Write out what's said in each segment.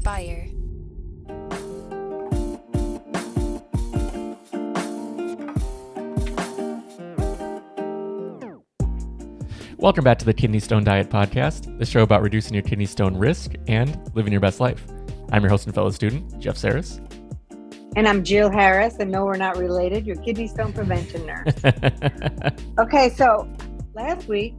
inspire. Welcome back to the Kidney Stone Diet Podcast, the show about reducing your kidney stone risk and living your best life. I'm your host and fellow student, Jeff Saris. And I'm Jill Harris, and no, we're not related, your kidney stone prevention nurse. Okay, so last week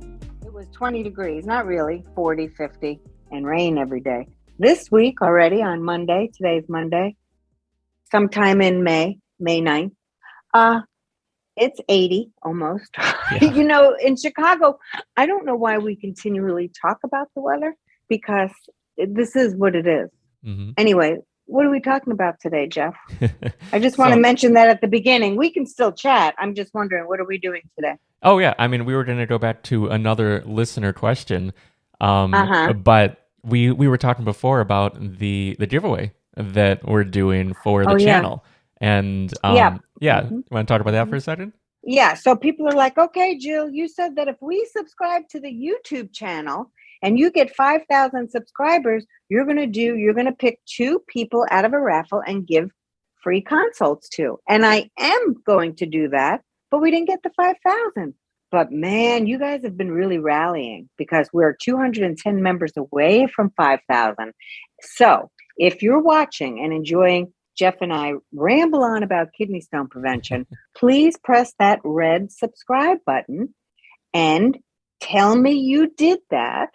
it was 20 degrees, not really, 40, 50, and rain every day. This week already on Monday, today's Monday, sometime in May 9th, it's 80 almost. Yeah. You know, in Chicago, I don't know why we continually talk about the weather because this is what it is. Mm-hmm. Anyway, what are we talking about today, Jeff? I just want to mention that at the beginning. We can still chat. I'm just wondering, what are we doing today? Oh, yeah. I mean, we were going to go back to another listener question, but we were talking before about the giveaway that we're doing for the channel. And Mm-hmm. You want to talk about that for a second? Yeah. So people are like, okay, Jill, you said that if we subscribe to the YouTube channel and you get 5,000 subscribers, you're going to pick 2 people out of a raffle and give free consults to. And I am going to do that, but we didn't get the 5,000. But man, you guys have been really rallying because we're 210 members away from 5,000. So if you're watching and enjoying Jeff and I ramble on about kidney stone prevention, please press that red subscribe button and tell me you did that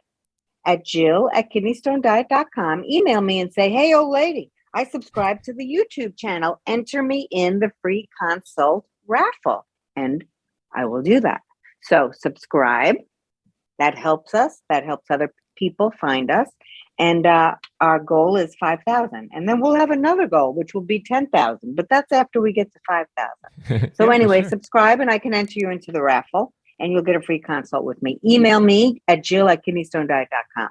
at jill@kidneystonediet.com. Email me and say, hey, old lady, I subscribe to the YouTube channel. Enter me in the free consult raffle, and I will do that. So subscribe. That helps us. That helps other people find us. And our goal is 5,000. And then we'll have another goal, which will be 10,000. But that's after we get to 5,000. So anyway, subscribe and I can enter you into the raffle and you'll get a free consult with me. Email me at jill@kidneystonediet.com.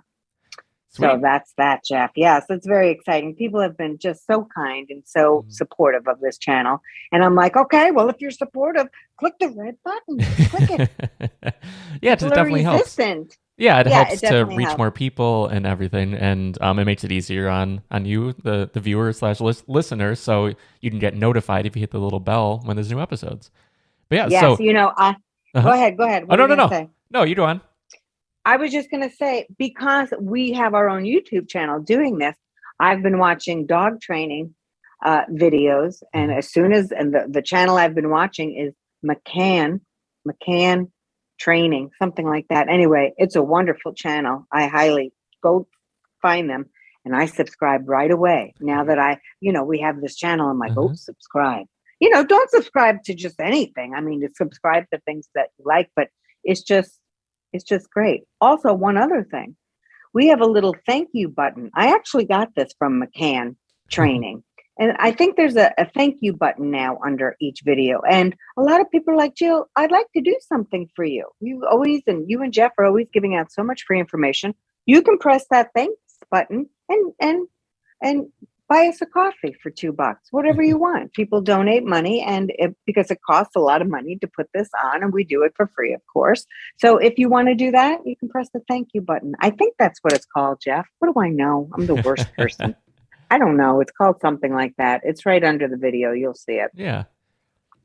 So that's that, Jeff. Yes, it's very exciting. People have been just so kind and so supportive of this channel. And I'm like, okay, well, if you're supportive, click the red button. Click it. Yeah, it definitely helps. Yeah, it helps to reach more people and everything, and it makes it easier on you, the viewer/listener, so you can get notified if you hit the little bell when there's new episodes. But yeah, yes, so go ahead. What no, you go on. I was just going to say, because we have our own YouTube channel doing this, I've been watching dog training videos, and the channel I've been watching is McCann Training, something like that. Anyway, it's a wonderful channel. I highly go find them, and I subscribe right away. Now that we have this channel, I'm like, subscribe. Don't subscribe to just anything. I mean, to subscribe to things that you like, but it's just great. Also, one other thing, we have a little thank you button. I actually got this from McCann Training. And I think there's a thank you button now under each video. And a lot of people are like, Jill, I'd like to do something for you. You and Jeff are always giving out so much free information. You can press that thanks button and buy us a coffee for $2, whatever you want. People donate money because it costs a lot of money to put this on, and we do it for free, of course. So if you want to do that, you can press the thank you button. I think that's what it's called, Jeff. What do I know? I'm the worst person. I don't know. It's called something like that. It's right under the video. You'll see it. Yeah.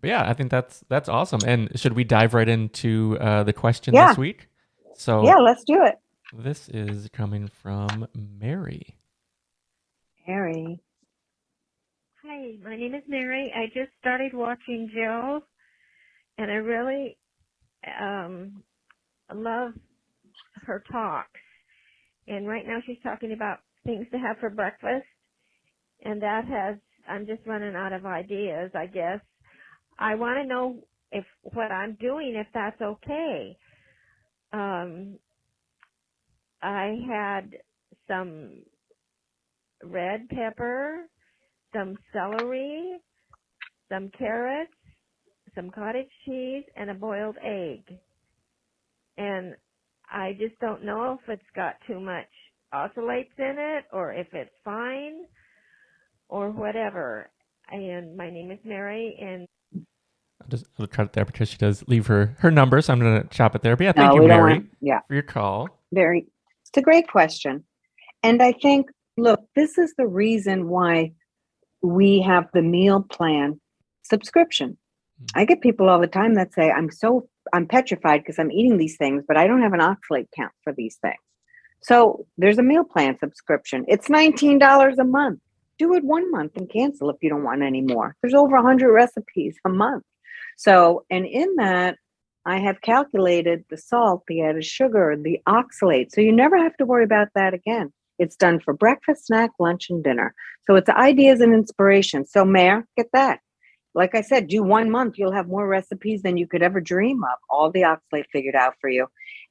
But yeah, I think that's awesome. And should we dive right into the question this week? So yeah, let's do it. This is coming from Mary. Mary. Hi, my name is Mary. I just started watching Jill, and I really love her talks. And right now she's talking about things to have for breakfast. And I'm just running out of ideas, I guess. I want to know if what I'm doing, if that's okay. I had some red pepper, some celery, some carrots, some cottage cheese, and a boiled egg. And I just don't know if it's got too much oxalates in it or if it's fine or whatever. And my name is Mary, and I'll cut it there because she does leave her number, so I'm going to chop it there. But yeah, thank you, Mary, for your call. It's a great question. And I think Look, this is the reason why we have the meal plan subscription. I get people all the time that say, I'm petrified because I'm eating these things, but I don't have an oxalate count for these things. So there's a meal plan subscription. It's $19 a month. Do it 1 month and cancel if you don't want any more. There's over 100 recipes a month. So, and in that, I have calculated the salt, the added sugar, the oxalate. So you never have to worry about that again. It's done for breakfast, snack, lunch, and dinner. So it's ideas and inspiration. So Mare, get that. Like I said, do 1 month. You'll have more recipes than you could ever dream of. All the oxalate figured out for you.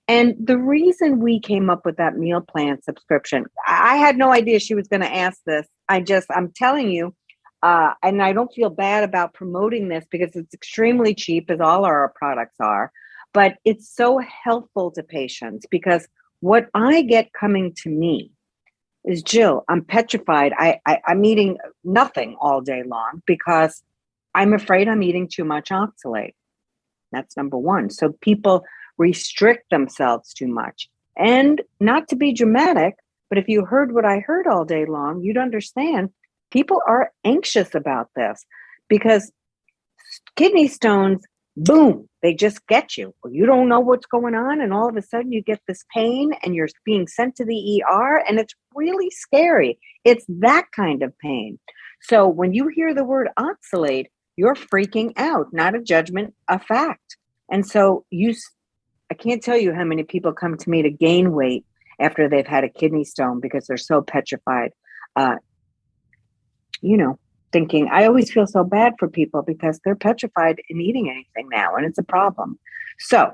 And the reason we came up with that meal plan subscription, I had no idea she was going to ask this. I'm telling you, and I don't feel bad about promoting this because it's extremely cheap, as all our products are, but it's so helpful to patients because what I get coming to me is, Jill, I'm petrified. I'm eating nothing all day long because I'm afraid I'm eating too much oxalate. That's number one. So people restrict themselves too much. And not to be dramatic, but if you heard what I heard all day long, you'd understand people are anxious about this because kidney stones, boom, they just get you. You don't know what's going on. And all of a sudden you get this pain and you're being sent to the ER and it's really scary. It's that kind of pain. So when you hear the word oxalate, you're freaking out, not a judgment, a fact. And so I can't tell you how many people come to me to gain weight after they've had a kidney stone because they're so petrified. Thinking, I always feel so bad for people because they're petrified in eating anything now, and it's a problem. So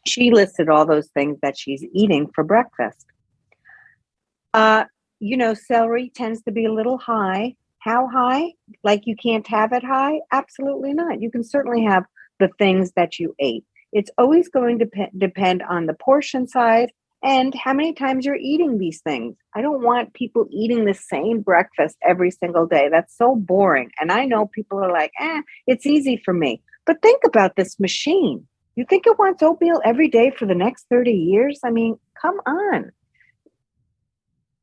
she listed all those things that she's eating for breakfast. Celery tends to be a little high. How high? Like you can't have it high? Absolutely not. You can certainly have the things that you ate. It's always going to depend on the portion size and how many times you're eating these things. I don't want people eating the same breakfast every single day. That's so boring. And I know people are like, it's easy for me. But think about this machine. You think it wants oatmeal every day for the next 30 years? I mean, come on.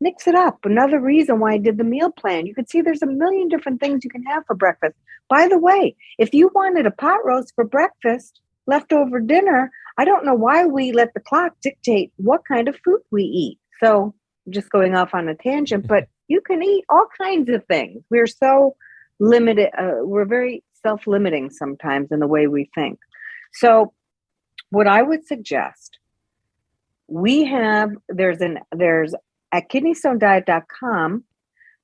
Mix it up. Another reason why I did the meal plan. You can see there's a million different things you can have for breakfast. By the way, if you wanted a pot roast for breakfast, leftover dinner, I don't know why we let the clock dictate what kind of food we eat. So I'm just going off on a tangent, but you can eat all kinds of things. We're so limited. We're very self-limiting sometimes in the way we think. So what I would suggest, there's at kidneystonediet.com,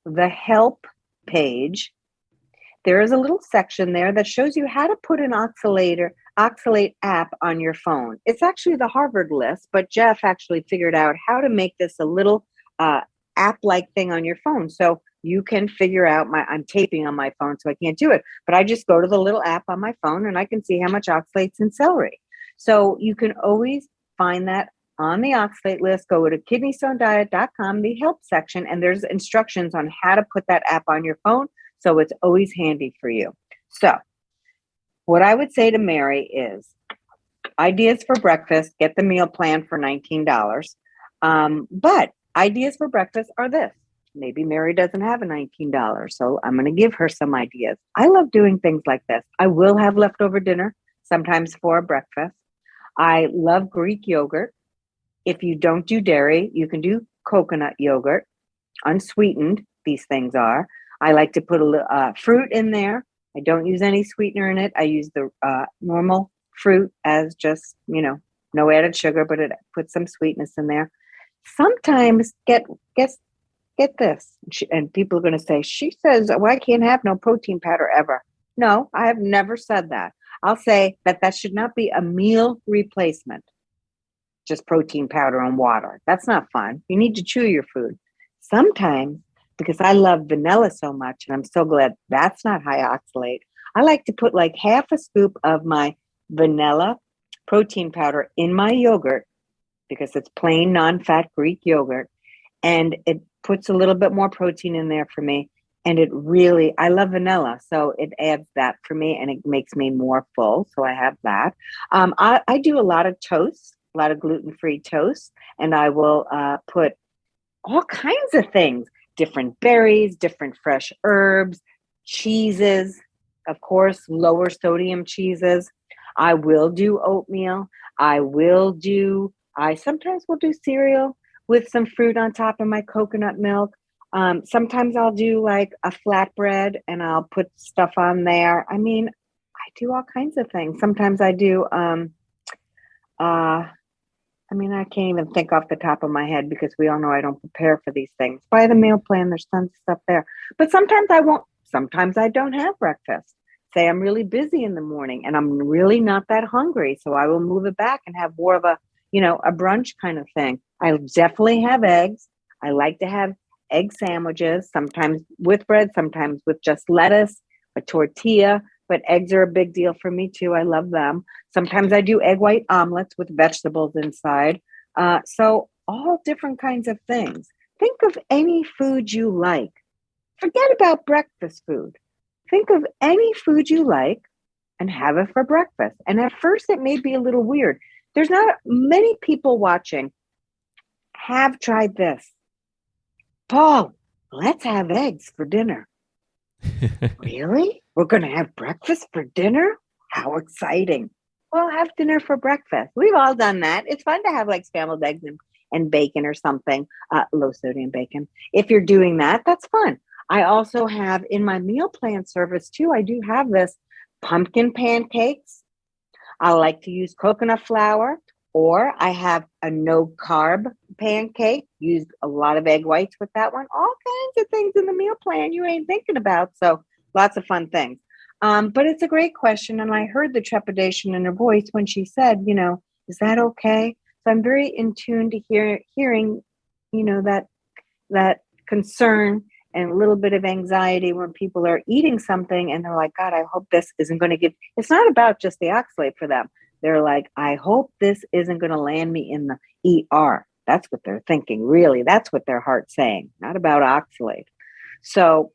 the help page, there is a little section there that shows you how to put an oxalate app on your phone. It's actually the Harvard list, but Jeff actually figured out how to make this a little app-like thing on your phone. So you can figure out I'm taping on my phone, so I can't do it, but I just go to the little app on my phone and I can see how much oxalate's in celery. So you can always find that on the oxalate list. Go to kidneystonediet.com, the help section, and there's instructions on how to put that app on your phone. So it's always handy for you. So what I would say to Mary is ideas for breakfast, get the meal plan for $19. But ideas for breakfast are this. Maybe Mary doesn't have a $19, so I'm going to give her some ideas. I love doing things like this. I will have leftover dinner, sometimes for breakfast. I love Greek yogurt. If you don't do dairy, you can do coconut yogurt, unsweetened, these things are. I like to put a little fruit in there. I don't use any sweetener in it. I use the normal fruit as just, no added sugar, but it puts some sweetness in there. Sometimes get this, and people are going to say, she says, well, I can't have no protein powder ever. No, I have never said that. I'll say that should not be a meal replacement, just protein powder and water. That's not fun. You need to chew your food. Sometimes, because I love vanilla so much, and I'm so glad that's not high oxalate, I like to put like half a scoop of my vanilla protein powder in my yogurt because it's plain non-fat Greek yogurt, and it puts a little bit more protein in there for me. And I love vanilla, so it adds that for me, and it makes me more full. So I have that. I do a lot of toast, a lot of gluten-free toast, and I will put all kinds of things. different berries, different fresh herbs, cheeses, of course, lower sodium cheeses. I will do oatmeal. I sometimes will do cereal with some fruit on top of my coconut milk. Sometimes I'll do like a flatbread and I'll put stuff on there. I mean, I do all kinds of things. Sometimes I do, I can't even think off the top of my head because we all know I don't prepare for these things. Buy the meal plan, there's tons of stuff there. But sometimes I won't, sometimes I don't have breakfast. Say I'm really busy in the morning and I'm really not that hungry. So I will move it back and have more of a, a brunch kind of thing. I definitely have eggs. I like to have egg sandwiches, sometimes with bread, sometimes with just lettuce, a tortilla, but eggs are a big deal for me too. I love them. Sometimes I do egg white omelets with vegetables inside. So all different kinds of things. Think of any food you like. Forget about breakfast food. Think of any food you like and have it for breakfast. And at first it may be a little weird. There's not many people watching have tried this. Paul, let's have eggs for dinner. Really? We're going to have breakfast for dinner? How exciting. Well, have dinner for breakfast. We've all done that. It's fun to have like scrambled eggs and bacon or something, low sodium bacon. If you're doing that, that's fun. I also have in my meal plan service too, I do have this pumpkin pancakes. I like to use coconut flour, or I have a no carb pancake, used a lot of egg whites with that one. All kinds of things in the meal plan you ain't thinking about. So lots of fun things. But it's a great question. And I heard the trepidation in her voice when she said, is that okay? So I'm very in tune to hearing, that concern and a little bit of anxiety when people are eating something and they're like, God, I hope this isn't going to give. It's not about just the oxalate for them. They're like, I hope this isn't going to land me in the ER. That's what they're thinking. Really, that's what their heart's saying, not about oxalate. So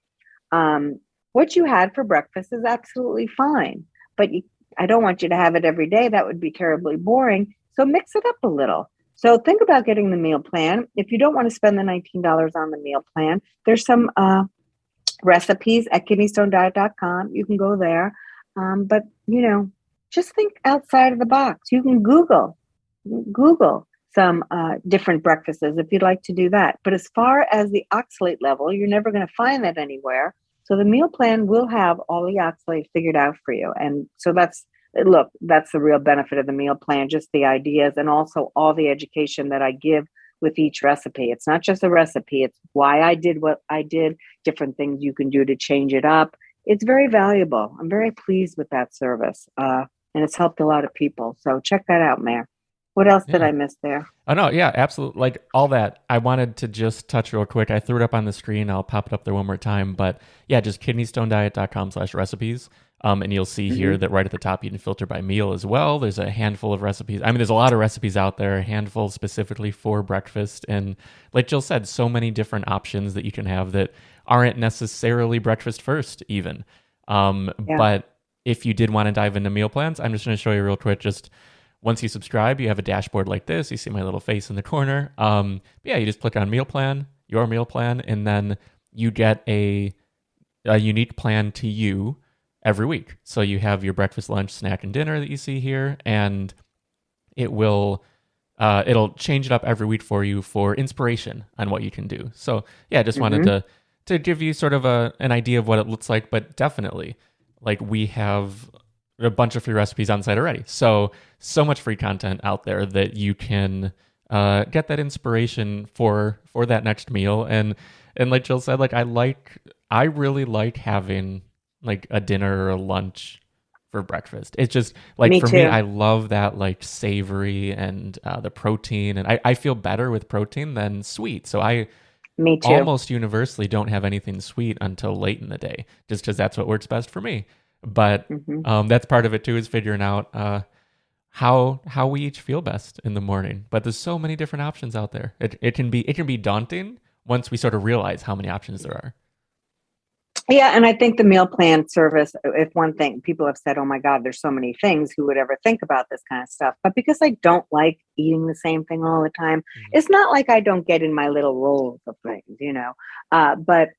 what you had for breakfast is absolutely fine. But I don't want you to have it every day. That would be terribly boring. So mix it up a little. So think about getting the meal plan. If you don't want to spend the $19 on the meal plan, there's some recipes at kidneystonediet.com. You can go there. But, just think outside of the box. You can Google some different breakfasts if you'd like to do that. But as far as the oxalate level, you're never going to find that anywhere. So the meal plan will have all the oxalate figured out for you. And so that's the real benefit of the meal plan, just the ideas and also all the education that I give with each recipe. It's not just a recipe. It's why I did what I did, different things you can do to change it up. It's very valuable. I'm very pleased with that service. And it's helped a lot of people. So check that out, Mayor. What else did I miss there? Oh, no. Yeah, absolutely. Like all that. I wanted to just touch real quick. I threw it up on the screen. I'll pop it up there one more time. But yeah, just kidneystonediet.com/recipes. And you'll see here that right at the top, you can filter by meal as well. There's a handful of recipes. I mean, there's a lot of recipes out there, a handful specifically for breakfast. And like Jill said, so many different options that you can have that aren't necessarily breakfast first even. But if you did want to dive into meal plans, I'm just going to show you real quick. Just once you subscribe, you have a dashboard like this. You see my little face in the corner. You just click on meal plan, your meal plan, and then you get a unique plan to you every week. So you have your breakfast, lunch, snack, and dinner that you see here, and it'll change it up every week for you for inspiration on what you can do. So yeah, just wanted to give you sort of an idea of what it looks like, but definitely, like, we have a bunch of free recipes on the site already. So much free content out there that you can get that inspiration for that next meal. And like Jill said, like I really like having like a dinner or a lunch for breakfast. It's just like me me, I love that like savory and the protein, and I feel better with protein than sweet. So me too. Almost universally don't have anything sweet until late in the day, just because that's what works best for me. But that's part of it too, is figuring out how we each feel best in the morning. But there's so many different options out there. It can be daunting once we sort of realize how many options there are. Yeah, and I think the meal plan service, if one thing people have said, oh my God, there's so many things, who would ever think about this kind of stuff? But because I don't like eating the same thing all the time, it's not like I don't get in my little rolls of things, but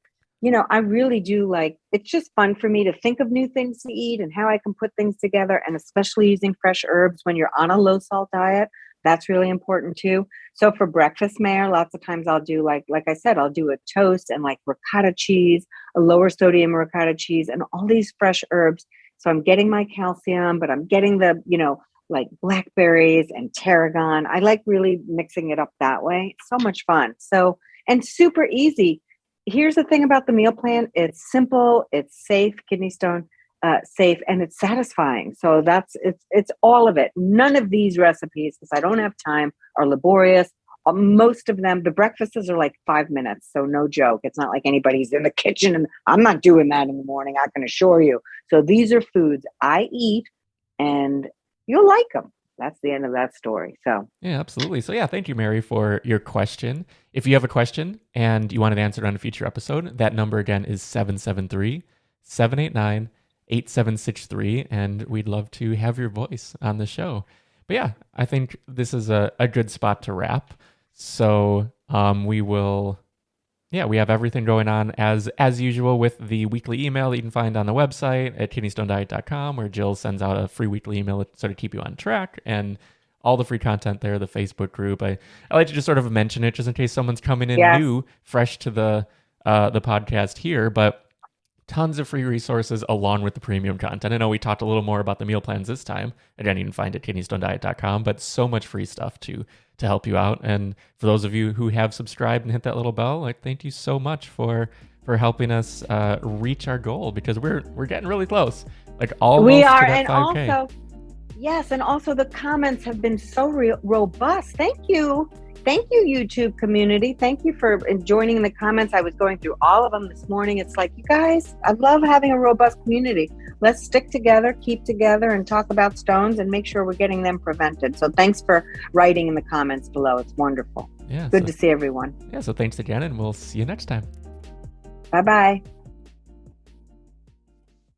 I really do like, it's just fun for me to think of new things to eat and how I can put things together, and especially using fresh herbs when you're on a low salt diet. That's really important too. So for breakfast, Mayor, lots of times I'll do like I said, I'll do a toast and like ricotta cheese, a lower sodium ricotta cheese, and all these fresh herbs. So I'm getting my calcium, but I'm getting the, like blackberries and tarragon. I like really mixing it up that way. It's so much fun. So, and super easy. Here's the thing about the meal plan. It's simple, it's safe, kidney stone safe, and it's satisfying. So it's all of it. None of these recipes, because I don't have time, are laborious. Most of them, the breakfasts are like 5 minutes. So no joke. It's not like anybody's in the kitchen, and I'm not doing that in the morning, I can assure you. So these are foods I eat and you'll like them. That's the end of that story. So yeah, absolutely. So yeah, thank you, Mary, for your question. If you have a question and you want it answered on a future episode, that number again is 773-789-8763, and we'd love to have your voice on the show. But yeah, I think this is a good spot to wrap. So we have everything going on as usual with the weekly email that you can find on the website at kidneystonediet.com, where Jill sends out a free weekly email to sort of keep you on track, and all the free content there, the Facebook group. I like to just sort of mention it just in case someone's coming in new, fresh to the podcast here, but tons of free resources along with the premium content. I know we talked a little more about the meal plans this time. Again, you can find it at kidneystonediet.com, but so much free stuff to help you out. And for those of you who have subscribed and hit that little bell, thank you so much for helping us reach our goal, because we're getting really close. Almost we are, to that and 5K. Also, yes, and also the comments have been so robust. Thank you, YouTube community. Thank you for joining in the comments. I was going through all of them this morning. It's like, you guys, I love having a robust community. Let's stick together, keep together, and talk about stones and make sure we're getting them prevented. So thanks for writing in the comments below. It's wonderful. Yeah, good to see everyone. Yeah, so thanks again, and we'll see you next time. Bye-bye.